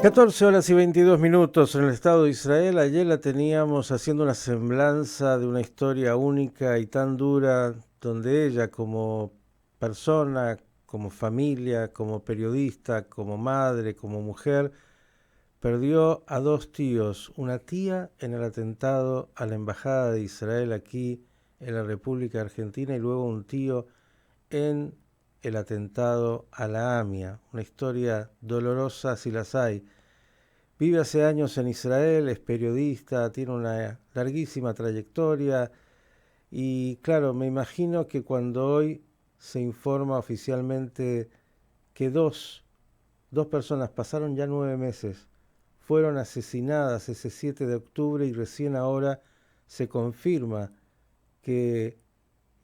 (14:22) en el Estado de Israel. Ayer la teníamos haciendo una semblanza de una historia única y tan dura, donde ella como persona, como familia, como periodista, como madre, como mujer, perdió a dos tíos, una tía en el atentado a la Embajada de Israel aquí en la República Argentina y luego un tío en el atentado a la AMIA. Una historia dolorosa si las hay. Vive hace años en Israel, es periodista, tiene una larguísima trayectoria y claro, me imagino que cuando hoy se informa oficialmente que dos personas, pasaron ya 9 meses, fueron asesinadas ese 7 de octubre y recién ahora se confirma que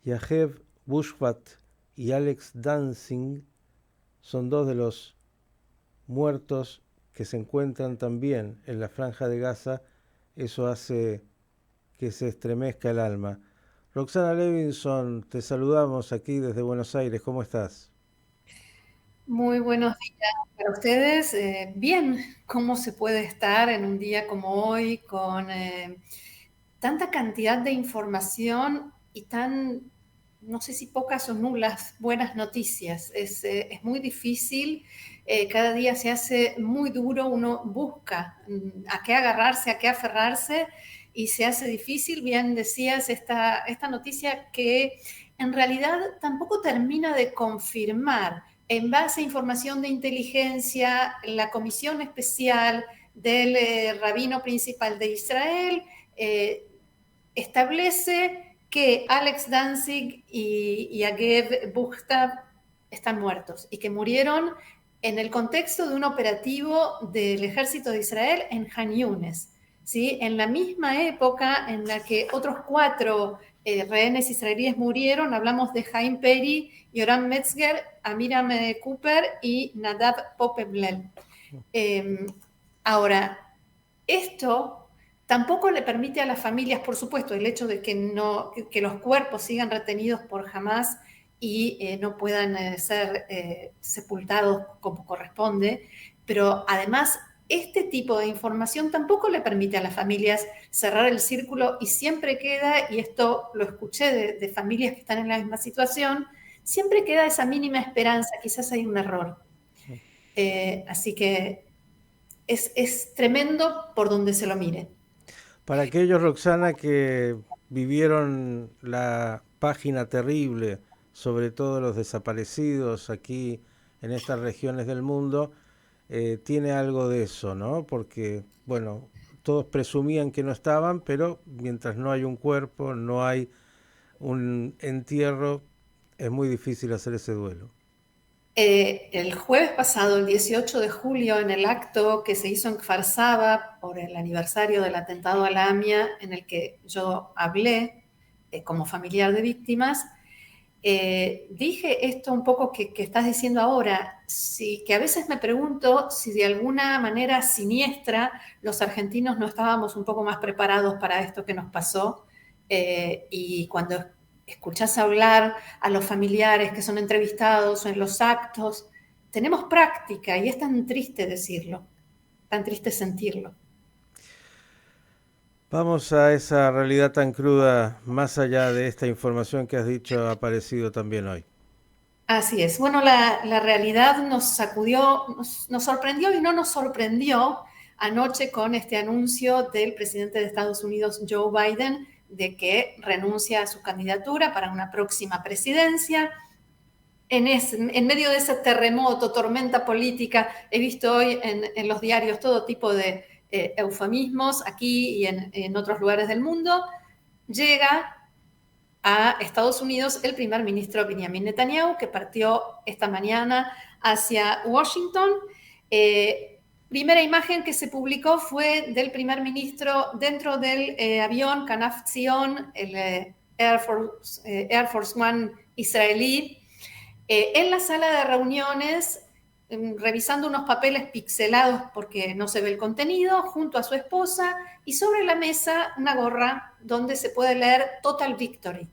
Yahev Bushvat y Alex Dancing son dos de los muertos que se encuentran también en la Franja de Gaza. Eso hace que se estremezca el alma. Roxana Levinson, te saludamos aquí desde Buenos Aires. ¿Cómo estás? Muy buenos días para ustedes. Bien, ¿cómo se puede estar en un día como hoy con tanta cantidad de información y tan, no sé si pocas o nulas, buenas noticias? Es muy difícil, cada día se hace muy duro, uno busca a qué agarrarse, a qué aferrarse y se hace difícil. Bien decías esta noticia que en realidad tampoco termina de confirmar. En base a información de inteligencia, la comisión especial del rabino principal de Israel establece que Alex Danzig y Agev Buchtab están muertos y que murieron en el contexto de un operativo del ejército de Israel en Han Yunes, ¿sí? En la misma época en la que otros 4 rehenes israelíes murieron. Hablamos de Haim Peri, Yoram Metzger, Amiram Cooper y Nadav Popeblel. Ahora, esto tampoco le permite a las familias, por supuesto, el hecho de que los cuerpos sigan retenidos por Hamás y no puedan ser sepultados como corresponde, pero además este tipo de información tampoco le permite a las familias cerrar el círculo y siempre queda, y esto lo escuché de familias que están en la misma situación, siempre queda esa mínima esperanza, quizás hay un error. Así que es tremendo por donde se lo mire. Para aquellos, Roxana, que vivieron la página terrible, sobre todo los desaparecidos aquí en estas regiones del mundo, tiene algo de eso, ¿no? Porque, bueno, todos presumían que no estaban, pero mientras no hay un cuerpo, no hay un entierro, es muy difícil hacer ese duelo. El jueves pasado, el 18 de julio, en el acto que se hizo en Kfar Saba por el aniversario del atentado a la AMIA, en el que yo hablé como familiar de víctimas, dije esto un poco que estás diciendo ahora, que a veces me pregunto si de alguna manera siniestra los argentinos no estábamos un poco más preparados para esto que nos pasó, y cuando escuchás hablar a los familiares que son entrevistados en los actos, tenemos práctica y es tan triste decirlo, tan triste sentirlo. Vamos a esa realidad tan cruda, más allá de esta información que has dicho, ha aparecido también hoy. Así es. Bueno, la realidad nos sacudió, nos sorprendió y no nos sorprendió anoche con este anuncio del presidente de Estados Unidos, Joe Biden, de que renuncia a su candidatura para una próxima presidencia. En medio de ese terremoto, tormenta política, he visto hoy en los diarios todo tipo de eufemismos aquí y en otros lugares del mundo. Llega a Estados Unidos el primer ministro Benjamin Netanyahu, que partió esta mañana hacia Washington. Primera imagen que se publicó fue del primer ministro dentro del avión Kanaf Zion, el Air Force One israelí, en la sala de reuniones, revisando unos papeles pixelados porque no se ve el contenido, junto a su esposa, y sobre la mesa una gorra donde se puede leer Total Victory,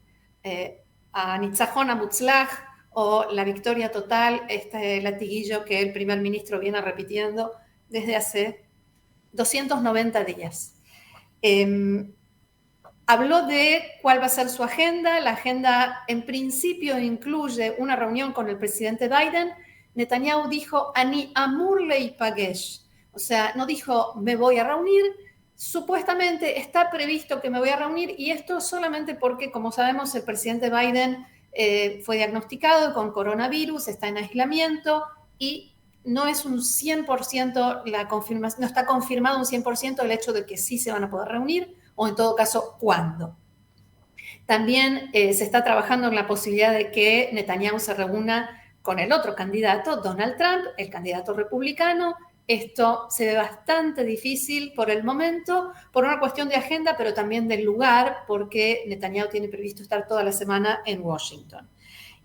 a Nitzahon Amutzlach, o la victoria total, este latiguillo que el primer ministro viene repitiendo desde hace 290 días. Habló de cuál va a ser su agenda. La agenda en principio incluye una reunión con el presidente Biden. Netanyahu dijo, Ani amur leipagesh, o sea, no dijo, me voy a reunir. Supuestamente está previsto que me voy a reunir, y esto solamente porque, como sabemos, el presidente Biden fue diagnosticado con coronavirus, está en aislamiento y no es un 100% la confirmación, no está confirmado un 100% el hecho de que sí se van a poder reunir, o en todo caso, ¿cuándo? También se está trabajando en la posibilidad de que Netanyahu se reúna con el otro candidato, Donald Trump, el candidato republicano. Esto se ve bastante difícil por el momento, por una cuestión de agenda, pero también del lugar, porque Netanyahu tiene previsto estar toda la semana en Washington.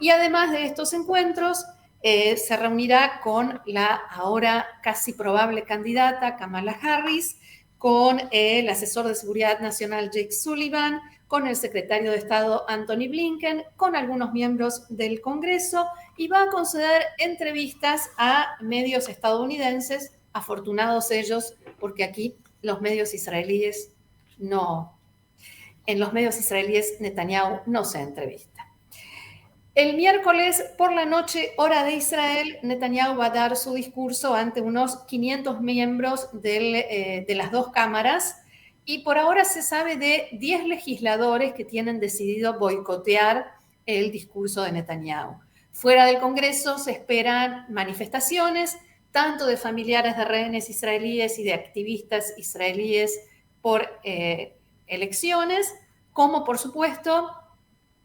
Y además de estos encuentros, se reunirá con la ahora casi probable candidata Kamala Harris, con el asesor de seguridad nacional Jake Sullivan, con el secretario de Estado Anthony Blinken, con algunos miembros del Congreso, y va a conceder entrevistas a medios estadounidenses, afortunados ellos, porque aquí los medios israelíes no, en los medios israelíes Netanyahu no se entrevista. El miércoles por la noche, hora de Israel, Netanyahu va a dar su discurso ante unos 500 miembros de las dos cámaras, y por ahora se sabe de 10 legisladores que tienen decidido boicotear el discurso de Netanyahu. Fuera del Congreso se esperan manifestaciones, tanto de familiares de rehenes israelíes y de activistas israelíes por elecciones, como por supuesto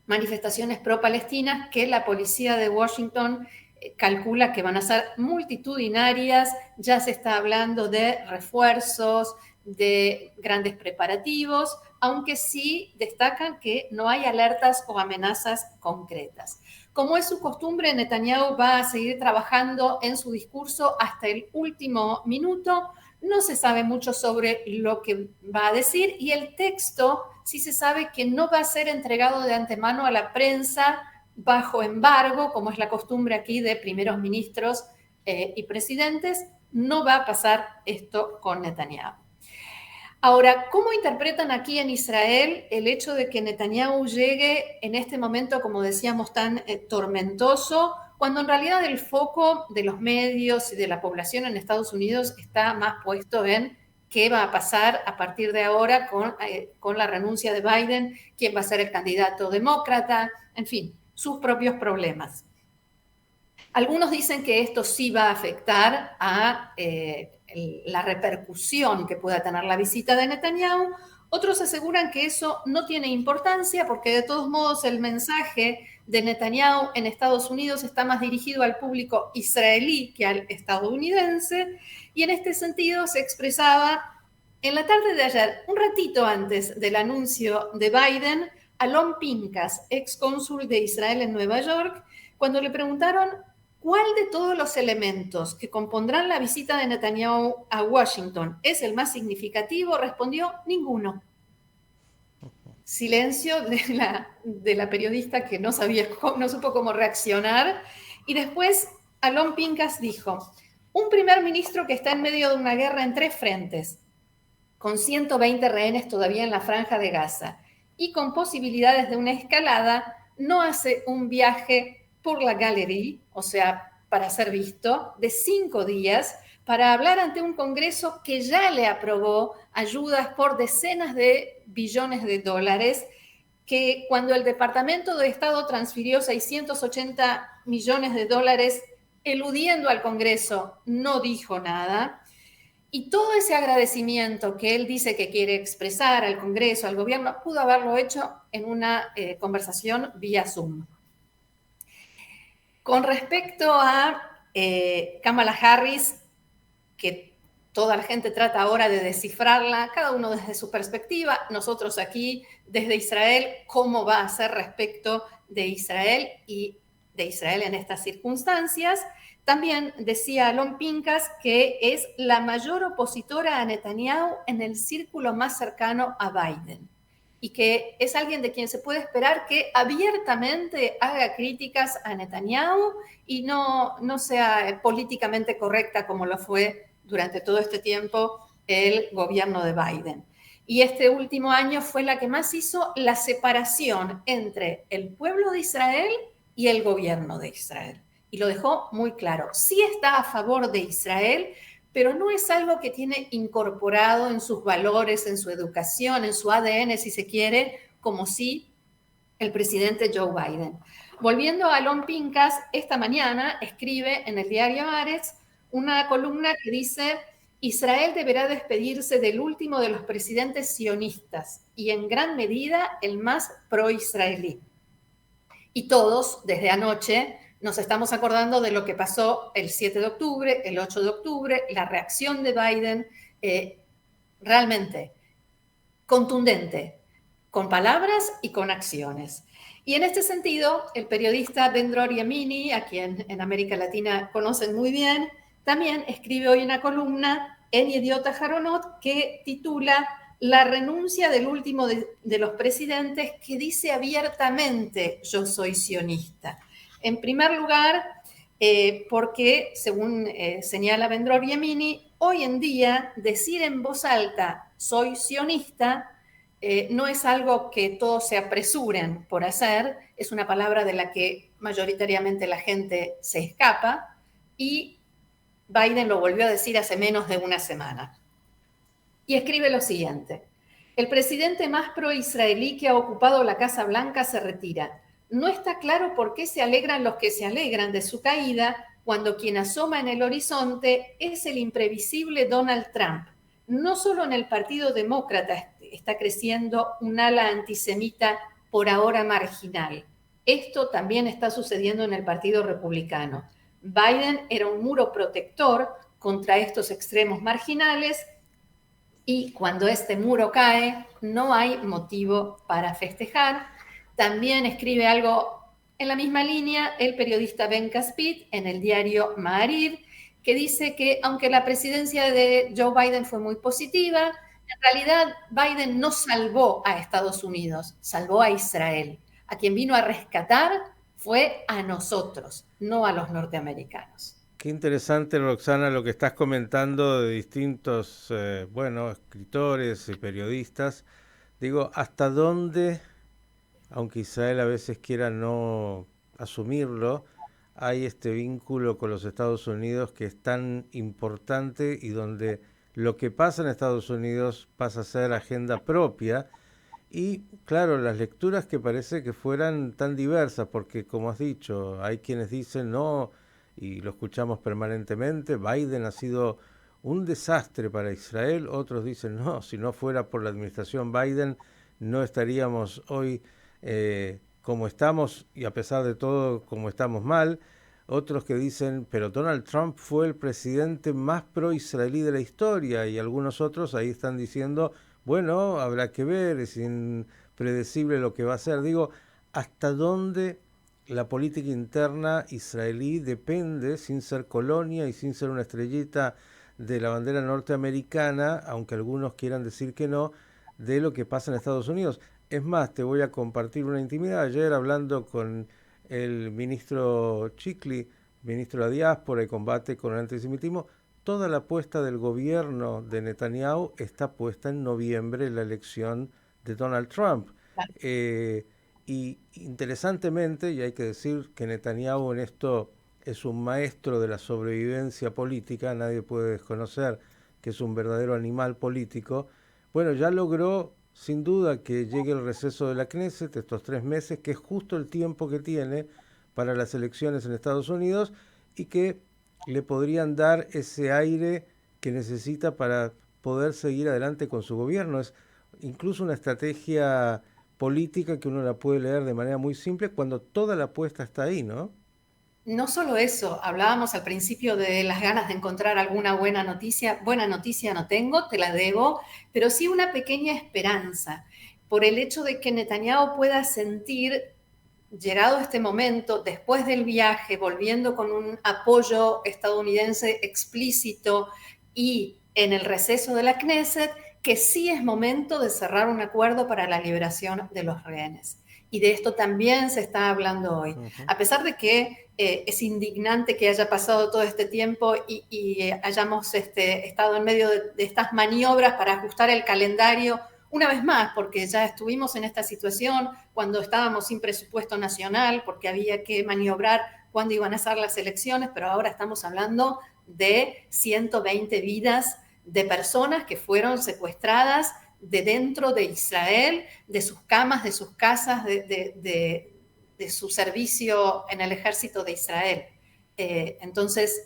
manifestaciones pro-palestinas que la policía de Washington calcula que van a ser multitudinarias. Ya se está hablando de refuerzos, de grandes preparativos, aunque sí destacan que no hay alertas o amenazas concretas. Como es su costumbre, Netanyahu va a seguir trabajando en su discurso hasta el último minuto. No se sabe mucho sobre lo que va a decir, y el texto sí se sabe que no va a ser entregado de antemano a la prensa bajo embargo, como es la costumbre aquí de primeros ministros y presidentes. No va a pasar esto con Netanyahu. Ahora, ¿cómo interpretan aquí en Israel el hecho de que Netanyahu llegue en este momento, como decíamos, tan tormentoso, cuando en realidad el foco de los medios y de la población en Estados Unidos está más puesto en qué va a pasar a partir de ahora con la renuncia de Biden, quién va a ser el candidato demócrata, en fin, sus propios problemas? Algunos dicen que esto sí va a afectar a la repercusión que pueda tener la visita de Netanyahu. Otros aseguran que eso no tiene importancia, porque de todos modos el mensaje de Netanyahu en Estados Unidos está más dirigido al público israelí que al estadounidense, y en este sentido se expresaba en la tarde de ayer, un ratito antes del anuncio de Biden, Alon Pinkas, ex cónsul de Israel en Nueva York, cuando le preguntaron ¿cuál de todos los elementos que compondrán la visita de Netanyahu a Washington es el más significativo?, respondió: ninguno. Silencio de la periodista, que no supo cómo reaccionar. Y después Alon Pinkas dijo: un primer ministro que está en medio de una guerra en 3 frentes, con 120 rehenes todavía en la franja de Gaza y con posibilidades de una escalada, no hace un viaje por la galería, o sea, para ser visto, de 5 días, para hablar ante un Congreso que ya le aprobó ayudas por decenas de billones de dólares, que cuando el Departamento de Estado transfirió 680 millones de dólares eludiendo al Congreso, no dijo nada. Y todo ese agradecimiento que él dice que quiere expresar al Congreso, al gobierno, pudo haberlo hecho en una conversación vía Zoom. Con respecto a Kamala Harris, que toda la gente trata ahora de descifrarla, cada uno desde su perspectiva, nosotros aquí desde Israel, cómo va a ser respecto de Israel y de Israel en estas circunstancias. También decía Alon Pinkas que es la mayor opositora a Netanyahu en el círculo más cercano a Biden. y que es alguien de quien se puede esperar que abiertamente haga críticas a Netanyahu y no sea políticamente correcta como lo fue durante todo este tiempo el gobierno de Biden. Y este último año fue la que más hizo la separación entre el pueblo de Israel y el gobierno de Israel. Y lo dejó muy claro. Sí está a favor de Israel, pero no es algo que tiene incorporado en sus valores, en su educación, en su ADN, si se quiere, como sí el presidente Joe Biden. Volviendo a Alon Pincas, esta mañana escribe en el diario Haaretz una columna que dice: Israel deberá despedirse del último de los presidentes sionistas y en gran medida el más pro-israelí. Y todos, desde anoche, nos estamos acordando de lo que pasó el 7 de octubre, el 8 de octubre, la reacción de Biden, realmente contundente, con palabras y con acciones. Y en este sentido, el periodista Ben-Dror Yamini, a quien en América Latina conocen muy bien, también escribe hoy una columna en Yediot Aharonot que titula La renuncia del último de los presidentes, que dice abiertamente: yo soy sionista. En primer lugar, porque, según señala Ben-Dror Yamini, hoy en día decir en voz alta soy sionista no es algo que todos se apresuren por hacer, es una palabra de la que mayoritariamente la gente se escapa, y Biden lo volvió a decir hace menos de una semana. Y escribe lo siguiente: el presidente más pro-israelí que ha ocupado la Casa Blanca se retira. No está claro por qué se alegran los que se alegran de su caída cuando quien asoma en el horizonte es el imprevisible Donald Trump. No solo en el Partido Demócrata está creciendo un ala antisemita por ahora marginal. Esto también está sucediendo en el Partido Republicano. Biden era un muro protector contra estos extremos marginales, y cuando este muro cae, no hay motivo para festejar. También escribe algo en la misma línea el periodista Ben Caspit en el diario Ma'ariv, que dice que aunque la presidencia de Joe Biden fue muy positiva, en realidad Biden no salvó a Estados Unidos, salvó a Israel. A quien vino a rescatar fue a nosotros, no a los norteamericanos. Qué interesante, Roxana, lo que estás comentando de distintos, escritores y periodistas. Digo, ¿hasta dónde, aunque Israel a veces quiera no asumirlo, hay este vínculo con los Estados Unidos que es tan importante y donde lo que pasa en Estados Unidos pasa a ser agenda propia? Y claro, las lecturas que parece que fueran tan diversas, porque como has dicho, hay quienes dicen no, y lo escuchamos permanentemente, Biden ha sido un desastre para Israel, otros dicen no, si no fuera por la administración Biden no estaríamos hoy como estamos, y a pesar de todo como estamos mal. Otros que dicen, pero Donald Trump fue el presidente más pro-israelí de la historia, y algunos otros ahí están diciendo, bueno, habrá que ver, es impredecible lo que va a ser. Digo, ¿hasta dónde la política interna israelí depende, sin ser colonia y sin ser una estrellita de la bandera norteamericana, aunque algunos quieran decir que no, de lo que pasa en Estados Unidos? Es más, te voy a compartir una intimidad. Ayer, hablando con el ministro Chikli, ministro de la Diáspora y Combate con el Antisemitismo, toda la apuesta del gobierno de Netanyahu está puesta en noviembre, en la elección de Donald Trump. Y interesantemente, y hay que decir que Netanyahu en esto es un maestro de la sobrevivencia política, nadie puede desconocer que es un verdadero animal político. Bueno, ya logró sin duda que llegue el receso de la Knesset, estos 3 meses, que es justo el tiempo que tiene para las elecciones en Estados Unidos, y que le podrían dar ese aire que necesita para poder seguir adelante con su gobierno. Es incluso una estrategia política que uno la puede leer de manera muy simple cuando toda la apuesta está ahí, ¿no? No solo eso, hablábamos al principio de las ganas de encontrar alguna buena noticia. Buena noticia no tengo, te la debo, pero sí una pequeña esperanza por el hecho de que Netanyahu pueda sentir, llegado este momento, después del viaje, volviendo con un apoyo estadounidense explícito y en el receso de la Knesset, que sí es momento de cerrar un acuerdo para la liberación de los rehenes. Y de esto también se está hablando hoy. A pesar de que es indignante que haya pasado todo este tiempo y hayamos estado en medio de estas maniobras para ajustar el calendario, una vez más, porque ya estuvimos en esta situación cuando estábamos sin presupuesto nacional, porque había que maniobrar cuándo iban a ser las elecciones, pero ahora estamos hablando de 120 vidas de personas que fueron secuestradas de dentro de Israel, de sus camas, de sus casas, de su servicio en el ejército de Israel. Entonces,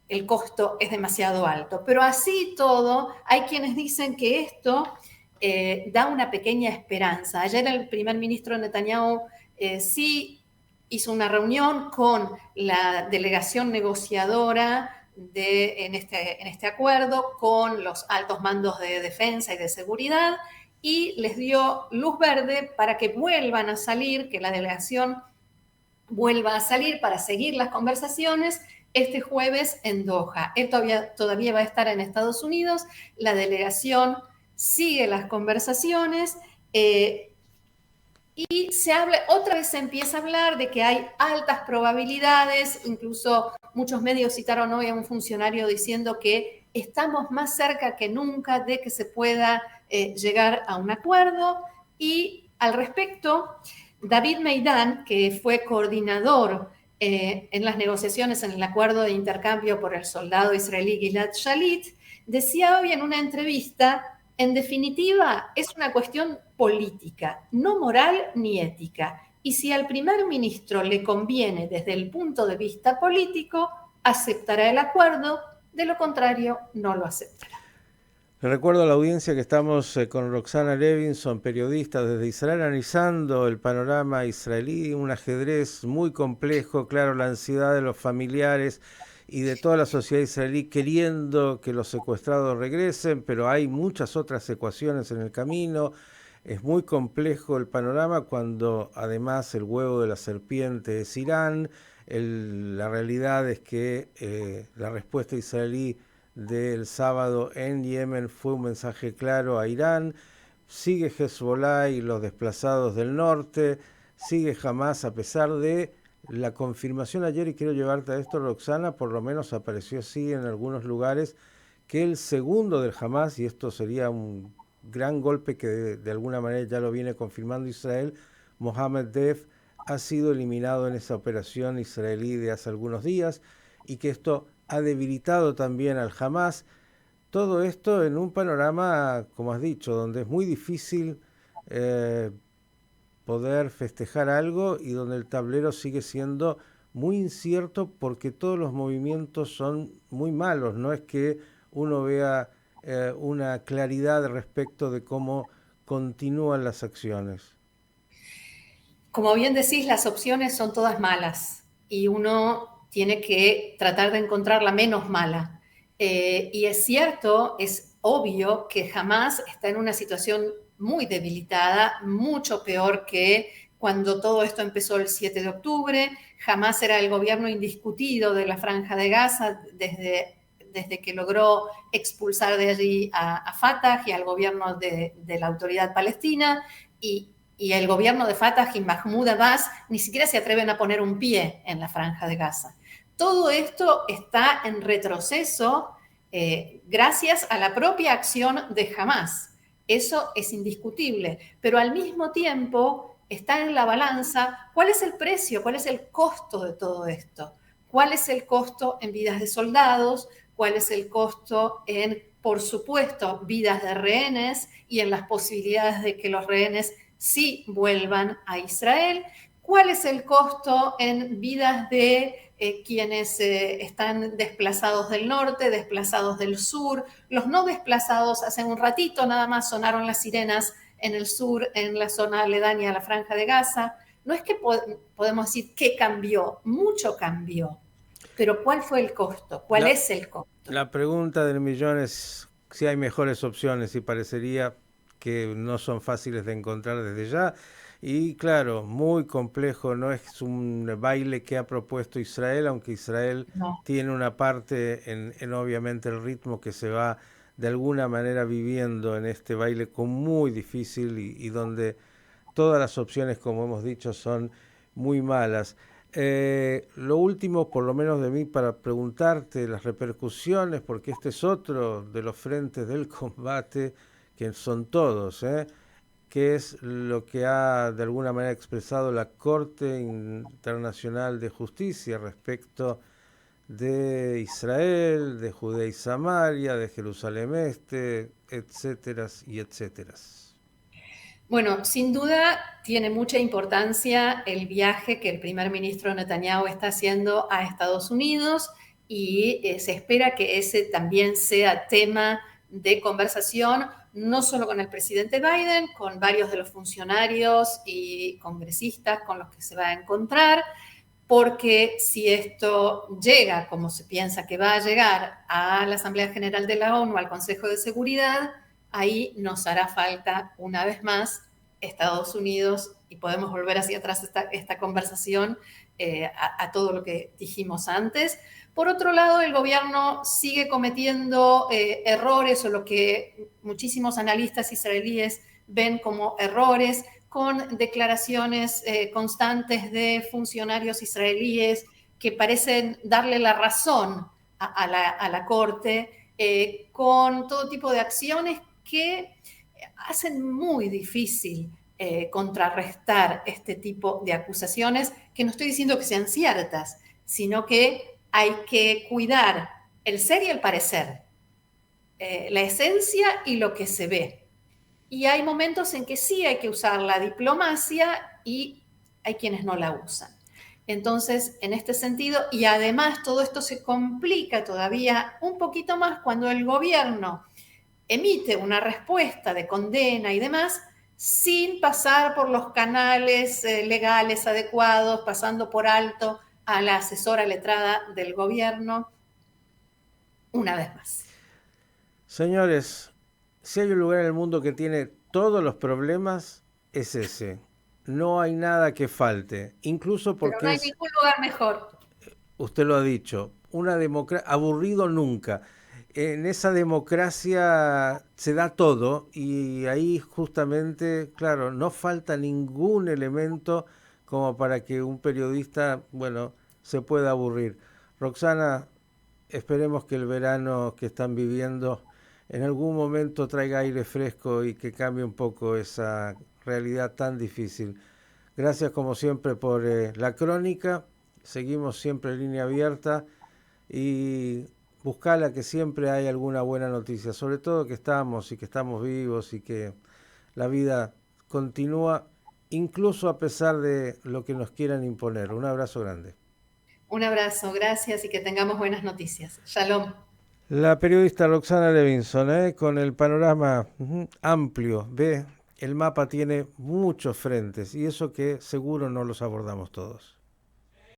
el costo es demasiado alto. Pero así todo, hay quienes dicen que esto da una pequeña esperanza. Ayer el primer ministro Netanyahu sí hizo una reunión con la delegación negociadora en este acuerdo, con los altos mandos de defensa y de seguridad, y les dio luz verde para que vuelvan a salir, que la delegación vuelva a salir para seguir las conversaciones este jueves en Doha. Él todavía va a estar en Estados Unidos, la delegación sigue las conversaciones y otra vez se empieza a hablar de que hay altas probabilidades, incluso muchos medios citaron hoy a un funcionario diciendo que estamos más cerca que nunca de que se pueda llegar a un acuerdo. Y al respecto, David Meidán, que fue coordinador en las negociaciones en el acuerdo de intercambio por el soldado israelí Gilad Shalit, decía hoy en una entrevista: en definitiva, es una cuestión política, no moral ni ética. Y si al primer ministro le conviene desde el punto de vista político, aceptará el acuerdo, de lo contrario, no lo aceptará. Le recuerdo a la audiencia que estamos con Roxana Levinson, periodista desde Israel, analizando el panorama israelí, un ajedrez muy complejo, claro, la ansiedad de los familiares y de toda la sociedad israelí queriendo que los secuestrados regresen, pero hay muchas otras ecuaciones en el camino. Es muy complejo el panorama cuando además el huevo de la serpiente es Irán. La realidad es que la respuesta israelí del sábado en Yemen fue un mensaje claro a Irán. Sigue Hezbollah y los desplazados del norte, sigue Hamas a pesar de la confirmación ayer, y quiero llevarte a esto, Roxana, por lo menos apareció así en algunos lugares, que el segundo del Hamas, y esto sería un gran golpe que de alguna manera ya lo viene confirmando Israel, Mohammed Deif, ha sido eliminado en esa operación israelí de hace algunos días, y que esto ha debilitado también al Hamas. Todo esto en un panorama, como has dicho, donde es muy difícil poder festejar algo y donde el tablero sigue siendo muy incierto porque todos los movimientos son muy malos. No es que uno vea una claridad respecto de cómo continúan las acciones. Como bien decís, las opciones son todas malas y uno tiene que tratar de encontrar la menos mala. Y es cierto, es obvio que Hamas está en una situación muy debilitada, mucho peor que cuando todo esto empezó el 7 de octubre. Hamas era el gobierno indiscutido de la Franja de Gaza desde que logró expulsar de allí a Fatah y al gobierno de la autoridad palestina, y el gobierno de Fatah y Mahmoud Abbas ni siquiera se atreven a poner un pie en la Franja de Gaza. Todo esto está en retroceso gracias a la propia acción de Hamas. Eso es indiscutible, pero al mismo tiempo está en la balanza cuál es el precio, cuál es el costo de todo esto, cuál es el costo en vidas de soldados, cuál es el costo en, por supuesto, vidas de rehenes y en las posibilidades de que los rehenes sí vuelvan a Israel, cuál es el costo en vidas de quienes están desplazados del norte, desplazados del sur, los no desplazados. Hace un ratito nada más sonaron las sirenas en el sur, en la zona aledaña a la Franja de Gaza. No es que podemos decir qué cambió, mucho cambió, pero ¿cuál fue el costo? ¿Cuál es el costo? La pregunta del millón es si hay mejores opciones, y parecería que no son fáciles de encontrar desde ya. Y claro, muy complejo, no es un baile que ha propuesto Israel, aunque Israel No. tiene una parte en obviamente el ritmo que se va de alguna manera viviendo en este baile muy difícil y donde todas las opciones, como hemos dicho, son muy malas. Lo último, por lo menos de mí, para preguntarte las repercusiones, porque este es otro de los frentes del combate, que son todos, que es lo que ha de alguna manera expresado la Corte Internacional de Justicia respecto de Israel, de Judea y Samaria, de Jerusalén Este, etcétera y etcétera. Bueno, sin duda tiene mucha importancia el viaje que el primer ministro Netanyahu está haciendo a Estados Unidos y se espera que ese también sea tema de conversación, no solo con el presidente Biden, con varios de los funcionarios y congresistas con los que se va a encontrar, porque si esto llega, como se piensa que va a llegar, a la Asamblea General de la ONU, al Consejo de Seguridad, ahí nos hará falta una vez más Estados Unidos y podemos volver hacia atrás esta conversación a todo lo que dijimos antes. Por otro lado, el gobierno sigue cometiendo errores o lo que muchísimos analistas israelíes ven como errores, con declaraciones constantes de funcionarios israelíes que parecen darle la razón a la Corte, con todo tipo de acciones que hacen muy difícil contrarrestar este tipo de acusaciones, que no estoy diciendo que sean ciertas, sino que hay que cuidar el ser y el parecer, la esencia y lo que se ve. Y hay momentos en que sí hay que usar la diplomacia y hay quienes no la usan. Entonces, en este sentido, y además todo esto se complica todavía un poquito más cuando el gobierno emite una respuesta de condena y demás sin pasar por los canales legales adecuados, pasando por alto a la asesora letrada del gobierno, una vez más. Señores, si hay un lugar en el mundo que tiene todos los problemas, es ese. No hay nada que falte, incluso Pero no porque hay es, ningún lugar mejor. usted lo ha dicho, una democracia, aburrido nunca. En esa democracia se da todo y ahí justamente, claro, no falta ningún elemento como para que un periodista, bueno, se pueda aburrir. Roxana, esperemos que el verano que están viviendo en algún momento traiga aire fresco y que cambie un poco esa realidad tan difícil. Gracias como siempre por la crónica. Seguimos siempre en línea abierta y buscala que siempre hay alguna buena noticia, sobre todo que estamos y que estamos vivos y que la vida continúa incluso a pesar de lo que nos quieran imponer. Un abrazo grande. Un abrazo, gracias y que tengamos buenas noticias. Shalom. La periodista Roxana Levinson, con el panorama amplio, ve, el mapa tiene muchos frentes y eso que seguro no los abordamos todos.